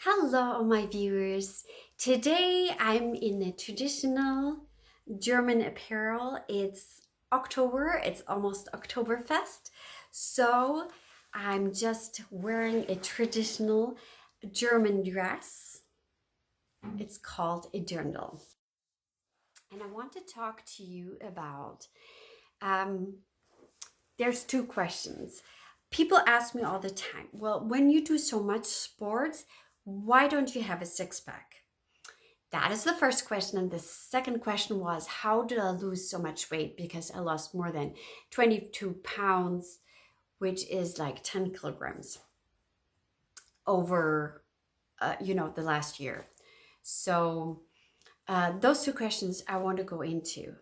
Hello, my viewers. Today I'm in the traditional German apparel. It's October, it's almost Oktoberfest. So I'm just wearing a traditional German dress. It's called a dirndl. And I want to talk to you about um, there's two questions. People ask me all the time, well, when you do so much sports, why don't you have a six pack? That is the first question. And the second question was, how did I lose so much weight? Because I lost more than 22 pounds, which is like 10 kilograms over, the last year. So those two questions I want to go into.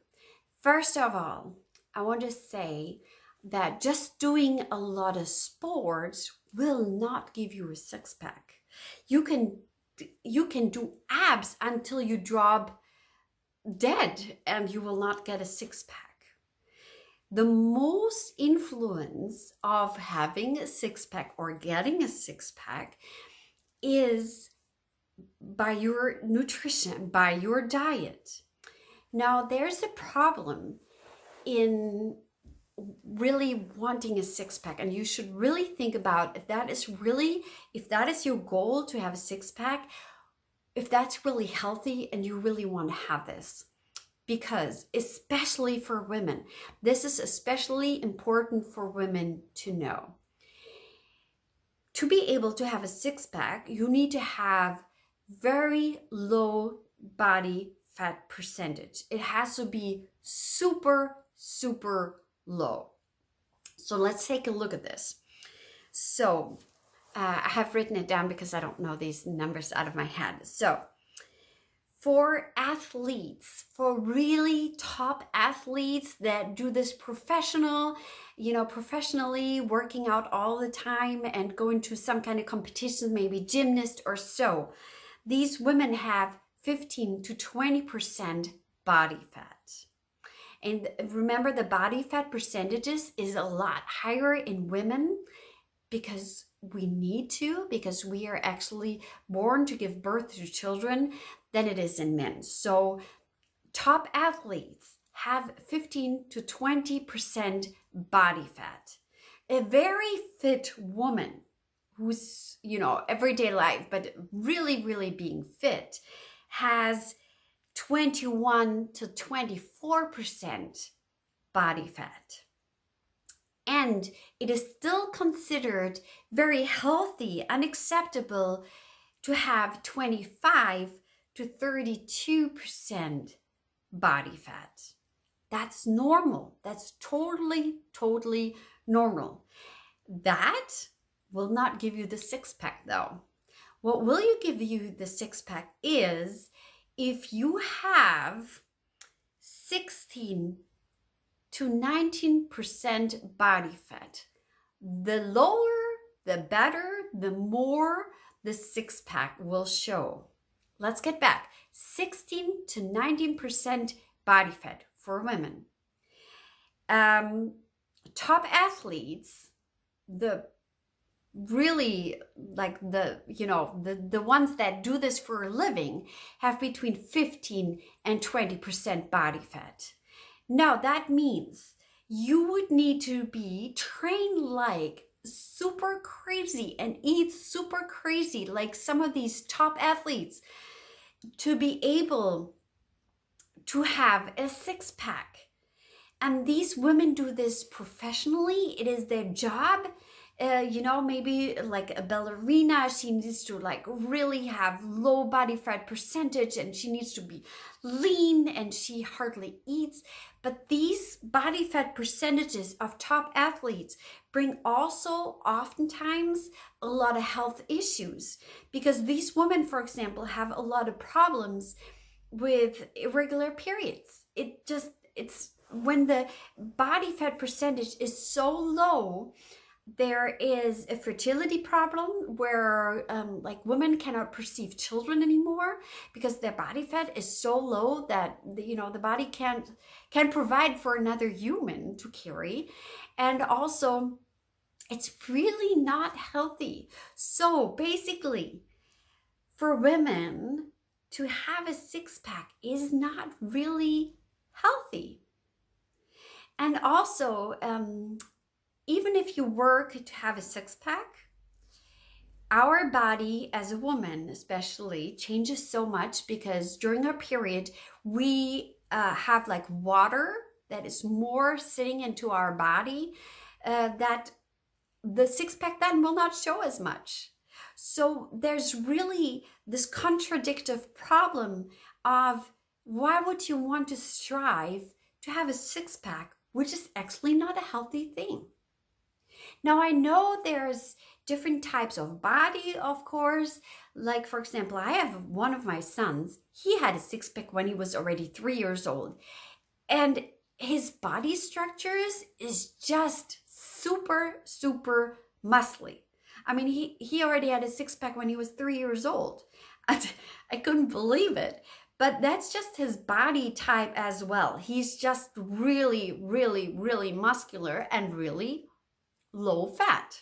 First of all, I want to say that just doing a lot of sports will not give you a six pack. You can do abs until you drop dead and you will not get a six pack. The most influence of having a six pack or getting a six pack is by your nutrition, by your diet. Now, there's a problem in really wanting a six pack, and you should really think about if that is your goal to have a six pack, if that's really healthy and you really want to have this. Because especially for women, this is especially important for women to know. To be able to have a six pack, you need to have very low body fat percentage. It has to be super, super low. So let's take a look at this. So I have written it down because I don't know these numbers out of my head. So for athletes, for really top athletes that do this professionally working out all the time and going to some kind of competition, maybe gymnast or so, these women have 15 to 20% body fat. And remember, the body fat percentages is a lot higher in women because because we are actually born to give birth to children than it is in men. So top athletes have 15 to 20% body fat. A very fit woman who's, everyday life, but really, really being fit, has 21 to 24% body fat. And it is still considered very healthy and acceptable to have 25 to 32% body fat. That's normal. That's totally, totally normal. That will not give you the six pack though. What will you give you the six pack is if you have 16 to 19% body fat. The lower, the better, the more the six pack will show. Let's get back. 16 to 19% body fat for women. Top athletes, the really like the ones that do this for a living have between 15 and 20% body fat. Now that means you would need to be trained like super crazy and eat super crazy like some of these top athletes to be able to have a six pack. And these women do this professionally. It is their job. Maybe like a ballerina, she needs to like really have low body fat percentage and she needs to be lean and she hardly eats. But these body fat percentages of top athletes bring also oftentimes a lot of health issues because these women, for example, have a lot of problems with irregular periods. It's when the body fat percentage is so low, there is a fertility problem where women cannot perceive children anymore because their body fat is so low that the body can't provide for another human to carry. And also it's really not healthy. So basically, for women to have a six pack is not really healthy. And also, even if you work to have a six pack, our body as a woman especially changes so much because during our period we have like water that is more sitting into our body, that the six pack then will not show as much. So there's really this contradictive problem of why would you want to strive to have a six pack, which is actually not a healthy thing. Now, I know there's different types of body, of course. Like, for example, I have one of my sons. He had a six pack when he was already 3 years old. And his body structures is just super, super muscly. I mean, he already had a six pack when he was 3 years old. I couldn't believe it. But that's just his body type as well. He's just really, really, really muscular and really low fat.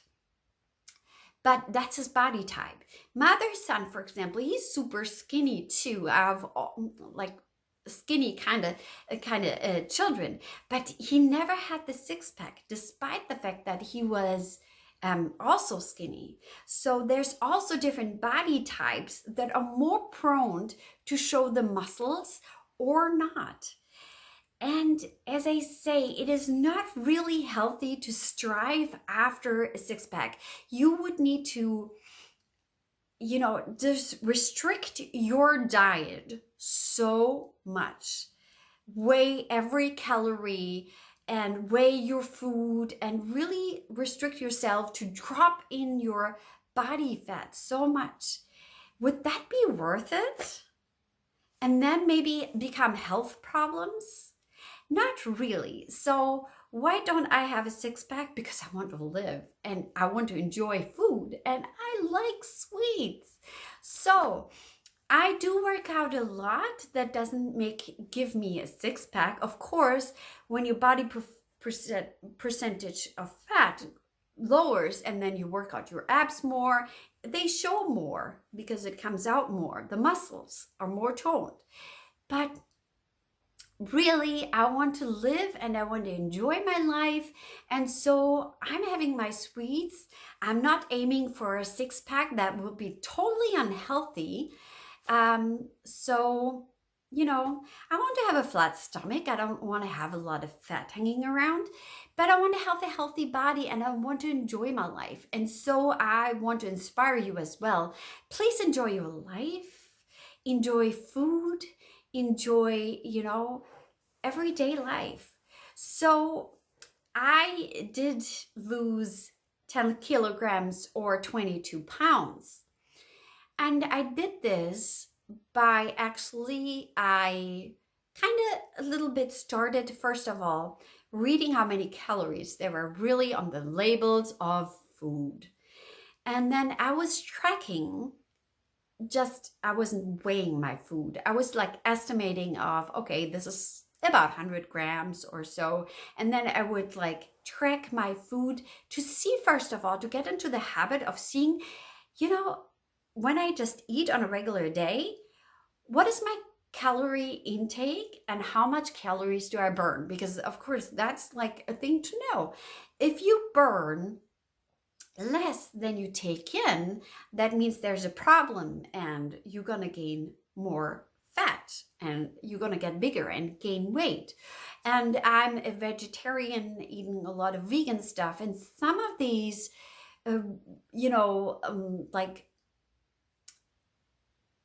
But that's his body type. My other son, for example, he's super skinny too. I have like skinny kind of children, but he never had the six pack, despite the fact that he was also skinny. So there's also different body types that are more prone to show the muscles or not. And as I say, it is not really healthy to strive after a six pack. You would need to, just restrict your diet so much. Weigh every calorie and weigh your food and really restrict yourself to drop in your body fat so much. Would that be worth it? And then maybe become health problems? Not really. So why don't I have a six pack? Because I want to live and I want to enjoy food and I like sweets. So I do work out a lot. That doesn't give me a six pack. Of course, when your body percentage of fat lowers and then you work out your abs more, they show more because it comes out more. The muscles are more toned. But really, I want to live and I want to enjoy my life. And so I'm having my sweets. I'm not aiming for a six pack. That would be totally unhealthy. So, I want to have a flat stomach. I don't want to have a lot of fat hanging around, but I want to have a healthy body and I want to enjoy my life. And so I want to inspire you as well. Please enjoy your life, enjoy food, enjoy, everyday life. So I did lose 10 kilograms or 22 pounds. And I did this by I kind of a little bit started, first of all, reading how many calories there were really on the labels of food. And then I was tracking, I wasn't weighing my food. I was like estimating of, okay, this is about 100 grams or so. And then I would like track my food to see, first of all, to get into the habit of seeing, when I just eat on a regular day, what is my calorie intake and how much calories do I burn? Because of course, that's like a thing to know. If you burn less than you take in, that means there's a problem and you're gonna gain more fat and you're gonna get bigger and gain weight. And I'm a vegetarian eating a lot of vegan stuff, and some of these, like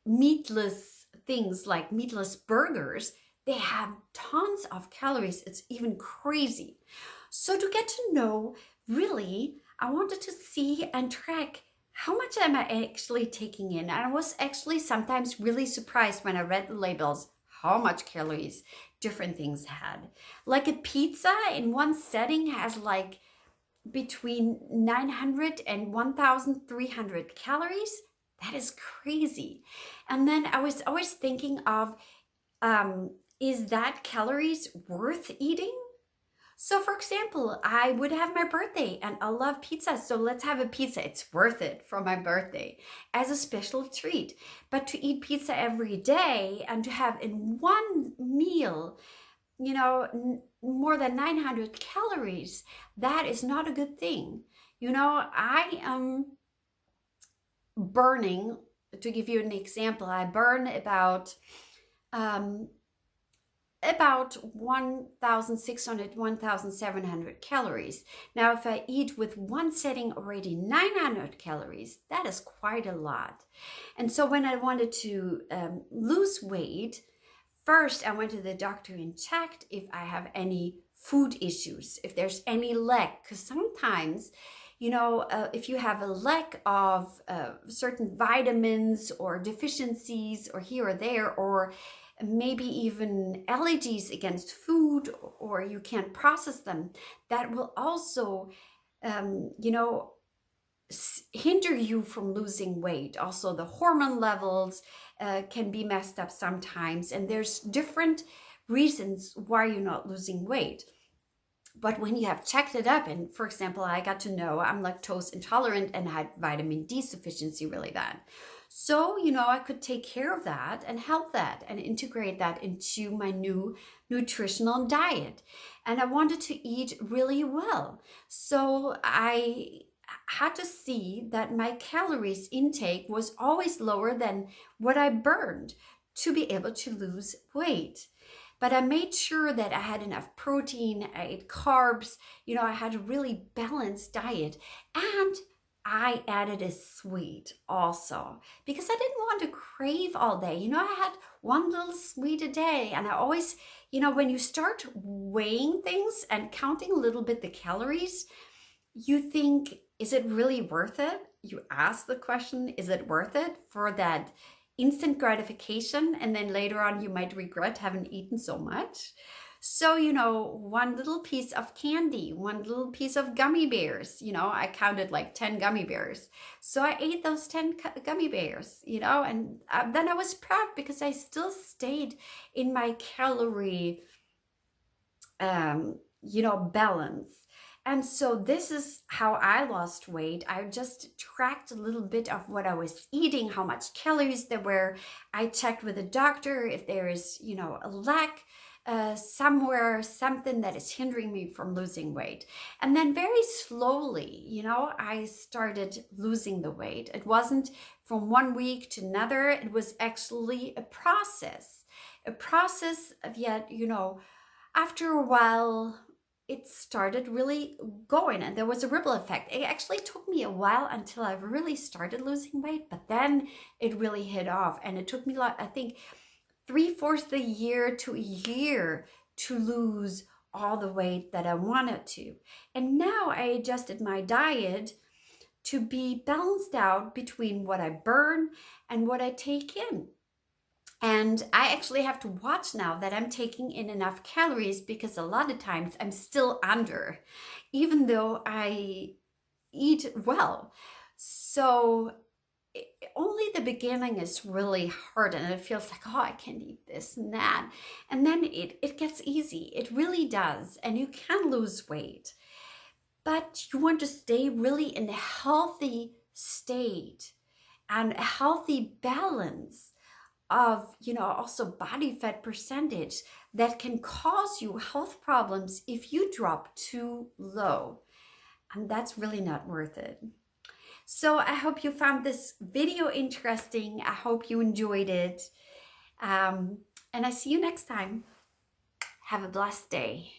meatless things like meatless burgers, they have tons of calories. It's even crazy. So to get to know, really, I wanted to see and track how much am I actually taking in. And I was actually sometimes really surprised when I read the labels how much calories different things had. Like a pizza in one setting has like between 900 and 1,300 calories. That is crazy. And then I was always thinking of, is that calories worth eating? So for example, I would have my birthday and I love pizza. So let's have a pizza. It's worth it for my birthday as a special treat. But to eat pizza every day and to have in one meal, more than 900 calories, that is not a good thing. I am burning, to give you an example, I burn um, about 1,600, 1,700 calories. Now, if I eat with one setting already 900 calories, that is quite a lot. And so when I wanted to lose weight, first I went to the doctor and checked if I have any food issues, if there's any lack, because sometimes if you have a lack of certain vitamins or deficiencies or here or there, or maybe even allergies against food, or you can't process them, that will also, hinder you from losing weight. Also, the hormone levels can be messed up sometimes, and there's different reasons why you're not losing weight. But when you have checked it up, and for example, I got to know I'm lactose intolerant and had vitamin D sufficiency really bad. So, I could take care of that and help that and integrate that into my new nutritional diet. And I wanted to eat really well. So I had to see that my calories intake was always lower than what I burned to be able to lose weight. But I made sure that I had enough protein, I ate carbs, I had a really balanced diet. And I added a sweet also because I didn't want to crave all day. I had one little sweet a day. And I always, when you start weighing things and counting a little bit the calories, you think, is it really worth it? You ask the question, is it worth it for that instant gratification? And then later on, you might regret having eaten so much. So, one little piece of candy, one little piece of gummy bears, I counted like 10 gummy bears. So I ate those 10 gummy bears, and then I was proud because I still stayed in my calorie, balance. And so this is how I lost weight. I just tracked a little bit of what I was eating, how much calories there were. I checked with a doctor if there is, a lack somewhere, something that is hindering me from losing weight. And then very slowly, I started losing the weight. It wasn't from one week to another. It was actually a process of yet, after a while, it started really going and there was a ripple effect. It actually took me a while until I really started losing weight, but then it really hit off. And it took me, I think, 3/4 a year to a year to lose all the weight that I wanted to. And now I adjusted my diet to be balanced out between what I burn and what I take in. And I actually have to watch now that I'm taking in enough calories because a lot of times I'm still under, even though I eat well. So only the beginning is really hard and it feels like, oh, I can't eat this and that. And then it gets easy. It really does. And you can lose weight. But you want to stay really in a healthy state and a healthy balance of, also body fat percentage that can cause you health problems if you drop too low. And that's really not worth it. So I hope you found this video interesting. I hope you enjoyed it. And I see you next time. Have a blessed day.